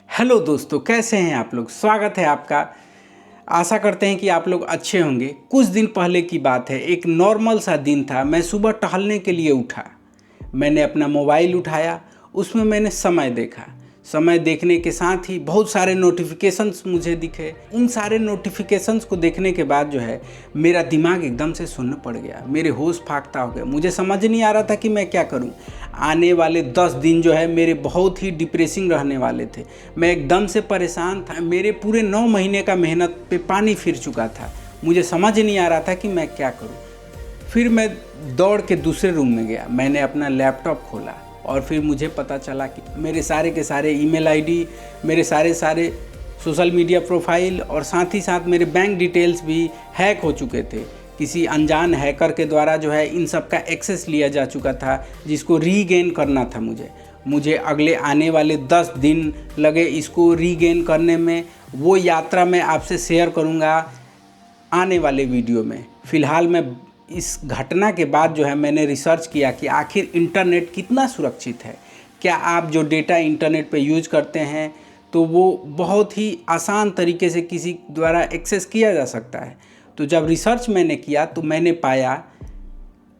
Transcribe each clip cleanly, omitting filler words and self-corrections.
Hello दोस्तों, कैसे हैं आप लोग। स्वागत है आपका। आशा करते हैं कि आप लोग अच्छे होंगे। कुछ दिन पहले की बात है, एक नॉर्मल सा दिन था। मैं सुबह टहलने के लिए उठा। मैंने अपना मोबाइल उठाया, उसमें मैंने समय देखा। समय देखने के साथ ही बहुत सारे नोटिफिकेशंस मुझे दिखे। उन सारे नोटिफिकेशंस को देखने के बाद जो है मेरा दिमाग एकदम से सुन्न पड़ गया। मेरे होश फाख्ता हो गए। मुझे समझ नहीं आ रहा था कि मैं क्या करूं। आने वाले 10 दिन जो है मेरे बहुत ही डिप्रेसिंग रहने वाले थे। मैं एकदम से परेशान था। मेरे पूरे 9 महीने का मेहनत पे पानी फिर चुका था। मुझे समझ नहीं आ रहा था कि मैं क्या करूं। फिर मैं दौड़ के दूसरे रूम में गया। मैंने अपना लैपटॉप खोला और फिर मुझे पता चला कि मेरे सारे के सारे ईमेल आईडी, मेरे सारे सोशल मीडिया प्रोफाइल और साथ ही साथ मेरे बैंक डिटेल्स भी हैक हो चुके थे। किसी अनजान हैकर के द्वारा जो है इन सब का एक्सेस लिया जा चुका था, जिसको रीगेन करना था मुझे अगले आने वाले 10 दिन लगे इसको रीगेन करने में। वो यात्रा मैं आपसे शेयर करूँगा आने वाले वीडियो में। फ़िलहाल मैं इस घटना के बाद जो है मैंने रिसर्च किया कि आखिर इंटरनेट कितना सुरक्षित है। क्या आप जो डेटा इंटरनेट पे यूज करते हैं तो वो बहुत ही आसान तरीके से किसी द्वारा एक्सेस किया जा सकता है। तो जब रिसर्च मैंने किया तो मैंने पाया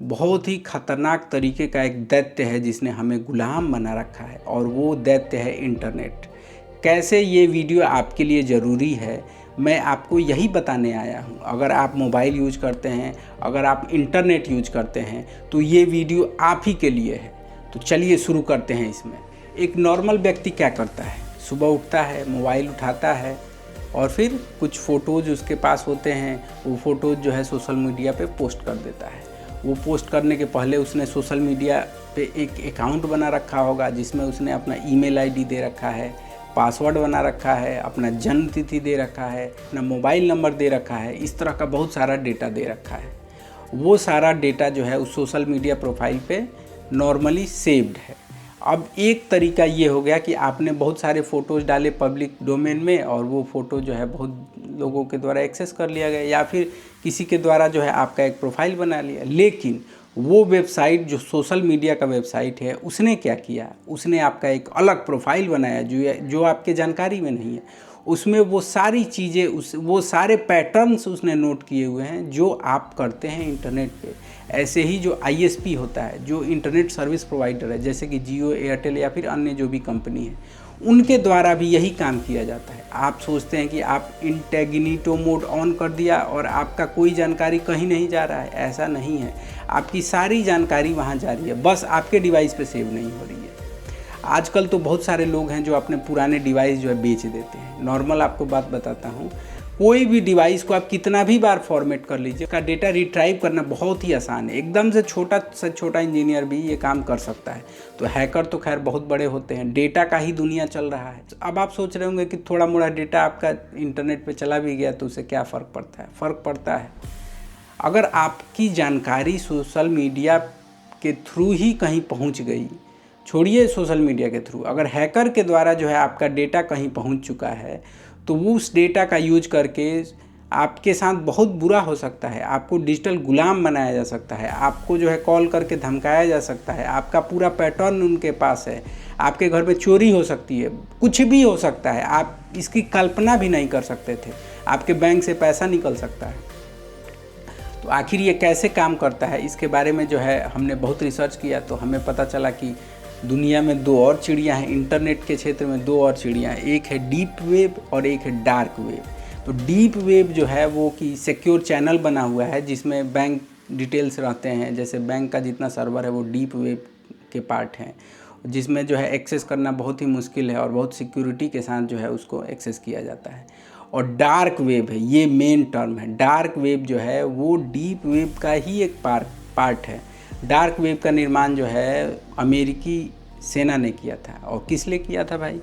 बहुत ही खतरनाक तरीके का एक दैत्य है जिसने हमें गुलाम बना रखा है, और वो दैत्य है इंटरनेट। कैसे ये वीडियो आपके लिए ज़रूरी है मैं आपको यही बताने आया हूँ। अगर आप मोबाइल यूज करते हैं, अगर आप इंटरनेट यूज करते हैं तो ये वीडियो आप ही के लिए है। तो चलिए शुरू करते हैं। इसमें एक नॉर्मल व्यक्ति क्या करता है, सुबह उठता है, मोबाइल उठाता है और फिर कुछ फ़ोटोज़ उसके पास होते हैं। वो फ़ोटोज़ जो है सोशल मीडिया पे पोस्ट कर देता है। वो पोस्ट करने के पहले उसने सोशल मीडिया पे एक अकाउंट बना रखा होगा जिसमें उसने अपना ईमेल आईडी दे रखा है, पासवर्ड बना रखा है, अपना जन्म तिथि दे रखा है, अपना मोबाइल नंबर दे रखा है। इस तरह का बहुत सारा डेटा दे रखा है। वो सारा डेटा जो है उस सोशल मीडिया प्रोफाइल पे नॉर्मली सेव्ड है। अब एक तरीका ये हो गया कि आपने बहुत सारे फ़ोटोज़ डाले पब्लिक डोमेन में और वो फ़ोटो जो है बहुत लोगों के द्वारा एक्सेस कर लिया गया, या फिर किसी के द्वारा जो है आपका एक प्रोफाइल बना लिया। लेकिन वो वेबसाइट जो सोशल मीडिया का वेबसाइट है उसने क्या किया, उसने आपका एक अलग प्रोफाइल बनाया जो आपके जानकारी में नहीं है। उसमें वो सारी चीज़ें वो सारे पैटर्न्स उसने नोट किए हुए हैं जो आप करते हैं इंटरनेट पे। ऐसे ही जो आईएसपी होता है, जो इंटरनेट सर्विस प्रोवाइडर है, जैसे कि जियो, एयरटेल या फिर अन्य जो भी कंपनी है, उनके द्वारा भी यही काम किया जाता है। आप सोचते हैं कि आप इनकॉग्निटो मोड ऑन कर दिया और आपका कोई जानकारी कहीं नहीं जा रहा है। ऐसा नहीं है। आपकी सारी जानकारी वहाँ जा रही है, बस आपके डिवाइस पे सेव नहीं हो रही है। आजकल तो बहुत सारे लोग हैं जो अपने पुराने डिवाइस जो है बेच देते हैं। नॉर्मल आपको बात बताता हूँ, कोई भी डिवाइस को आप कितना भी बार फॉर्मेट कर लीजिए, का डेटा रिट्राइव करना बहुत ही आसान है। एकदम से छोटा इंजीनियर भी ये काम कर सकता है। तो हैकर तो खैर बहुत बड़े होते हैं। डेटा का ही दुनिया चल रहा है। अब आप सोच रहे होंगे कि थोड़ा मोड़ा डेटा आपका इंटरनेट पे चला भी गया तो उससे क्या फ़र्क पड़ता है। फ़र्क पड़ता है। अगर आपकी जानकारी सोशल मीडिया के थ्रू ही कहीं पहुंच गई, छोड़िए सोशल मीडिया के थ्रू, अगर हैकर के द्वारा जो है आपका डेटा कहीं पहुंच चुका है तो वो उस डेटा का यूज करके आपके साथ बहुत बुरा हो सकता है। आपको डिजिटल गुलाम बनाया जा सकता है। आपको जो है कॉल करके धमकाया जा सकता है। आपका पूरा पैटर्न उनके पास है। आपके घर में चोरी हो सकती है, कुछ भी हो सकता है। आप इसकी कल्पना भी नहीं कर सकते थे। आपके बैंक से पैसा निकल सकता है। तो आखिर ये कैसे काम करता है, इसके बारे में जो है हमने बहुत रिसर्च किया तो हमें पता चला कि दुनिया में 2 और चिड़ियाँ हैं। इंटरनेट के क्षेत्र में 2 और चिड़ियाँ हैं। एक है डीप वेब और एक है डार्क वेब। तो डीप वेब जो है वो कि सिक्योर चैनल बना हुआ है जिसमें बैंक डिटेल्स रहते हैं। जैसे बैंक का जितना सर्वर है वो डीप वेब के पार्ट हैं, जिसमें जो है एक्सेस करना बहुत ही मुश्किल है और बहुत सिक्योरिटी के साथ जो है उसको एक्सेस किया जाता है। और डार्क वेब है, ये मेन टर्म है। डार्क वेब जो है वो डीप वेब का ही एक पार्ट है। डार्क वेब का निर्माण जो है अमेरिकी सेना ने किया था। और किस लिए किया था भाई,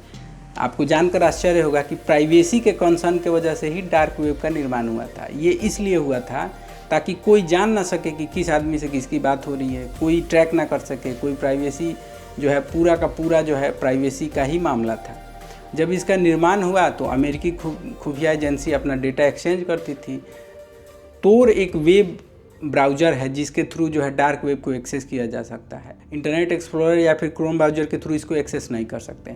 आपको जानकर आश्चर्य होगा कि प्राइवेसी के कंसर्न के वजह से ही डार्क वेब का निर्माण हुआ था। ये इसलिए हुआ था ताकि कोई जान ना सके कि किस आदमी से किसकी बात हो रही है, कोई ट्रैक ना कर सके, कोई प्राइवेसी जो है पूरा का पूरा जो है प्राइवेसी का ही मामला था। जब इसका निर्माण हुआ तो अमेरिकी खुफिया एजेंसी अपना डेटा एक्सचेंज करती थी। तोर एक वेब ब्राउज़र है जिसके थ्रू जो है डार्क वेब को एक्सेस किया जा सकता है। इंटरनेट एक्सप्लोरर या फिर क्रोम ब्राउज़र के थ्रू इसको एक्सेस नहीं कर सकते।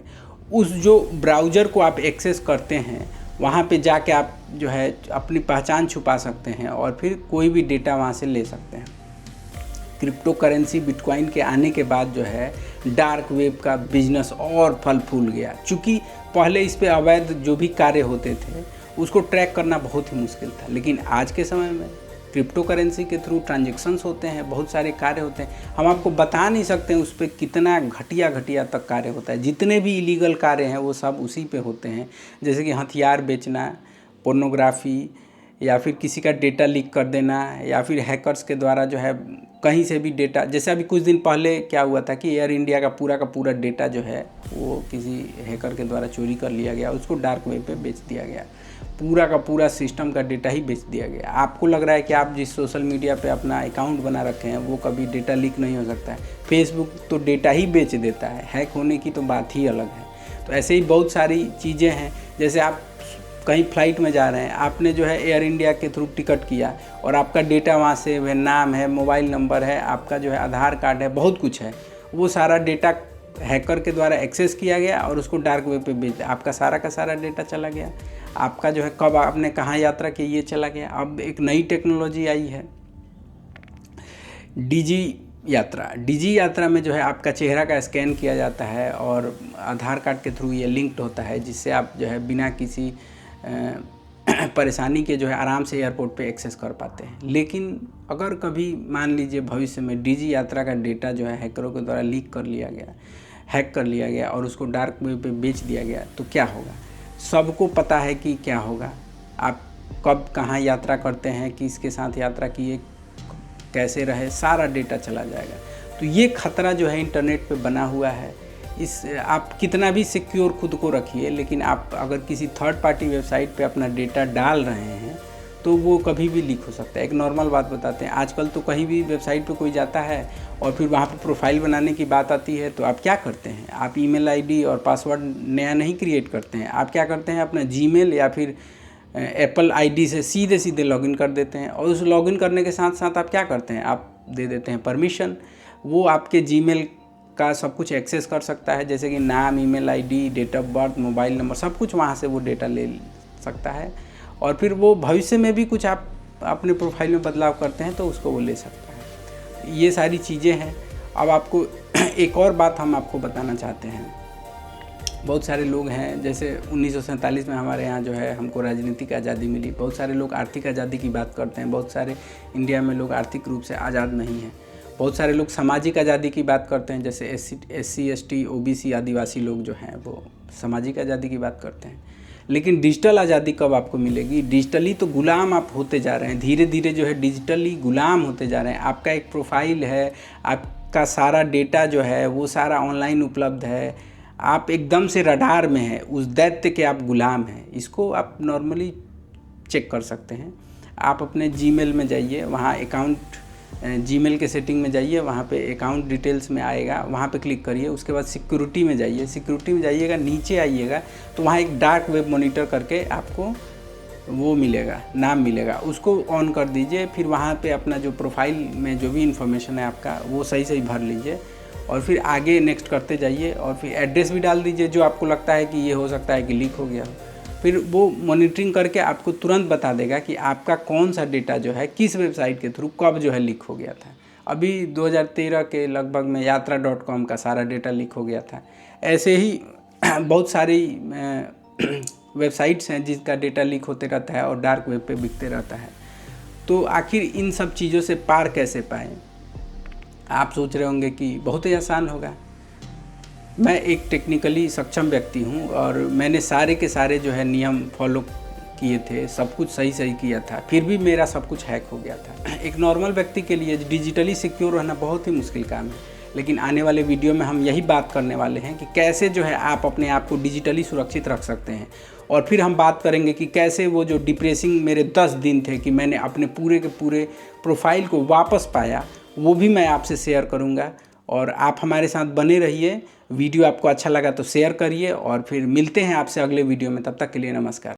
उस जो ब्राउज़र को आप एक्सेस करते हैं वहाँ पे जाके आप जो है अपनी पहचान छुपा सकते हैं और फिर कोई भी डेटा वहाँ से ले सकते हैं। क्रिप्टो करेंसी बिटकॉइन के आने के बाद जो है डार्क वेब का बिजनेस और फल फूल गया। चूँकि पहले इस पे अवैध जो भी कार्य होते थे उसको ट्रैक करना बहुत ही मुश्किल था, लेकिन आज के समय में क्रिप्टो करेंसी के थ्रू ट्रांजैक्शंस होते हैं, बहुत सारे कार्य होते हैं। हम आपको बता नहीं सकते हैं उस पर कितना घटिया तक कार्य होता है। जितने भी इलीगल कार्य हैं वो सब उसी पे होते हैं, जैसे कि हथियार बेचना, पोर्नोग्राफी, या फिर किसी का डेटा लीक कर देना, या फिर हैकर्स के द्वारा जो है कहीं से भी डेटा। जैसे अभी कुछ दिन पहले क्या हुआ था कि एयर इंडिया का पूरा डेटा जो है वो किसी हैकर के द्वारा चोरी कर लिया गया, उसको डार्क वेब पे बेच दिया गया। पूरा का पूरा सिस्टम का डेटा ही बेच दिया गया। आपको लग रहा है कि आप जिस सोशल मीडिया पे अपना अकाउंट बना रखे हैं वो कभी डेटा लीक नहीं हो सकता है। फेसबुक तो डेटा ही बेच देता है, हैक होने की तो बात ही अलग है। तो ऐसे ही बहुत सारी चीज़ें हैं। जैसे आप कहीं फ़्लाइट में जा रहे हैं, आपने जो है एयर इंडिया के थ्रू टिकट किया और आपका डेटा वहाँ से वह नाम है, मोबाइल नंबर है, आपका जो है आधार कार्ड है, बहुत कुछ है, वो सारा डेटा हैकर के द्वारा एक्सेस किया गया और उसको डार्क वेब पे बेच दिया। आपका सारा का सारा डेटा चला गया। आपका जो है कब आपने कहाँ यात्रा की ये चला गया। अब एक नई टेक्नोलॉजी आई है डिजी यात्रा में जो है आपका चेहरा का स्कैन किया जाता है और आधार कार्ड के थ्रू ये लिंक्ड होता है, जिससे आप जो है बिना किसी परेशानी के जो है आराम से एयरपोर्ट पे एक्सेस कर पाते हैं। लेकिन अगर कभी मान लीजिए भविष्य में डिजी यात्रा का डेटा जो है हैकरों के द्वारा हैक कर लिया गया और उसको डार्क वेब पे बेच दिया गया, तो क्या होगा? सबको पता है कि क्या होगा। आप कब कहाँ यात्रा करते हैं, किसके साथ यात्रा किए, कैसे रहे, सारा डेटा चला जाएगा। तो ये खतरा जो है इंटरनेट पे बना हुआ है। इस आप कितना भी सिक्योर खुद को रखिए, लेकिन आप अगर किसी थर्ड पार्टी वेबसाइट पे अपना डेटा डाल रहे हैं तो वो कभी भी लीक हो सकता है। एक नॉर्मल बात बताते हैं, आजकल तो कहीं भी वेबसाइट पे कोई जाता है और फिर वहाँ पे प्रोफाइल बनाने की बात आती है तो आप क्या करते हैं? आप ईमेल आईडी और पासवर्ड नया नहीं क्रिएट करते हैं। आप क्या करते हैं? अपना जीमेल या फिर एप्पल आईडी से सीधे लॉगिन कर देते हैं और उस लॉगिन करने के साथ साथ आप क्या करते हैं? आप दे देते हैं परमिशन। वो आपके जीमेल का सब कुछ एक्सेस कर सकता है, जैसे कि नाम, email ID, date of birth, mobile number, सब कुछ वहाँ से वो डेटा ले सकता है। और फिर वो भविष्य में भी कुछ आप अपने प्रोफाइल में बदलाव करते हैं तो उसको वो ले सकता है। ये सारी चीज़ें हैं। अब आपको एक और बात हम आपको बताना चाहते हैं। बहुत सारे लोग हैं, जैसे 1947 में हमारे यहाँ जो है हमको राजनीतिक आज़ादी मिली। बहुत सारे लोग आर्थिक आज़ादी की बात करते हैं। बहुत सारे इंडिया में लोग आर्थिक रूप से आज़ाद नहीं हैं। बहुत सारे लोग सामाजिक आज़ादी की बात करते हैं, जैसे SC ST OBC आदिवासी लोग जो हैं वो सामाजिक आज़ादी की बात करते हैं। लेकिन डिजिटल आज़ादी कब आपको मिलेगी? डिजिटली तो गुलाम आप होते जा रहे हैं, धीरे धीरे जो है डिजिटली गुलाम होते जा रहे हैं। आपका एक प्रोफाइल है, आपका सारा डेटा जो है वो सारा ऑनलाइन उपलब्ध है। आप एकदम से रडार में हैं, उस दैत्य के आप गुलाम हैं। इसको आप नॉर्मली चेक कर सकते हैं। आप अपने जीमेल में जाइए, वहाँ अकाउंट जीमेल के सेटिंग में जाइए, वहाँ पे अकाउंट डिटेल्स में आएगा, वहाँ पे क्लिक करिए। उसके बाद सिक्योरिटी में जाइए, सिक्योरिटी में जाइएगा, नीचे आइएगा तो वहाँ एक डार्क वेब मॉनिटर करके आपको वो मिलेगा, नाम मिलेगा, उसको ऑन कर दीजिए। फिर वहाँ पे अपना जो प्रोफाइल में जो भी इन्फॉर्मेशन है आपका वो सही भर लीजिए और फिर आगे नेक्स्ट करते जाइए और फिर एड्रेस भी डाल दीजिए जो आपको लगता है कि ये हो सकता है कि लीक हो गया हो। फिर वो मॉनिटरिंग करके आपको तुरंत बता देगा कि आपका कौन सा डेटा जो है किस वेबसाइट के थ्रू कब जो है लीक हो गया था। अभी 2013 के लगभग में yatra.com का सारा डेटा लीक हो गया था। ऐसे ही बहुत सारी वेबसाइट्स हैं जिसका डेटा लीक होते रहता है और डार्क वेब पे बिकते रहता है। तो आखिर इन सब चीज़ों से पार कैसे पाएँ? आप सोच रहे होंगे कि बहुत ही आसान होगा। मैं एक टेक्निकली सक्षम व्यक्ति हूँ और मैंने सारे के सारे जो है नियम फॉलो किए थे, सब कुछ सही किया था, फिर भी मेरा सब कुछ हैक हो गया था। एक नॉर्मल व्यक्ति के लिए डिजिटली सिक्योर रहना बहुत ही मुश्किल काम है, लेकिन आने वाले वीडियो में हम यही बात करने वाले हैं कि कैसे जो है आप अपने आप को डिजिटली सुरक्षित रख सकते हैं। और फिर हम बात करेंगे कि कैसे वो जो डिप्रेसिंग मेरे 10 दिन थे कि मैंने अपने पूरे के पूरे प्रोफाइल को वापस पाया, वो भी मैं आपसे शेयर करूँगा। और आप हमारे साथ बने रहिए। वीडियो आपको अच्छा लगा तो शेयर करिए और फिर मिलते हैं आपसे अगले वीडियो में। तब तक के लिए नमस्कार।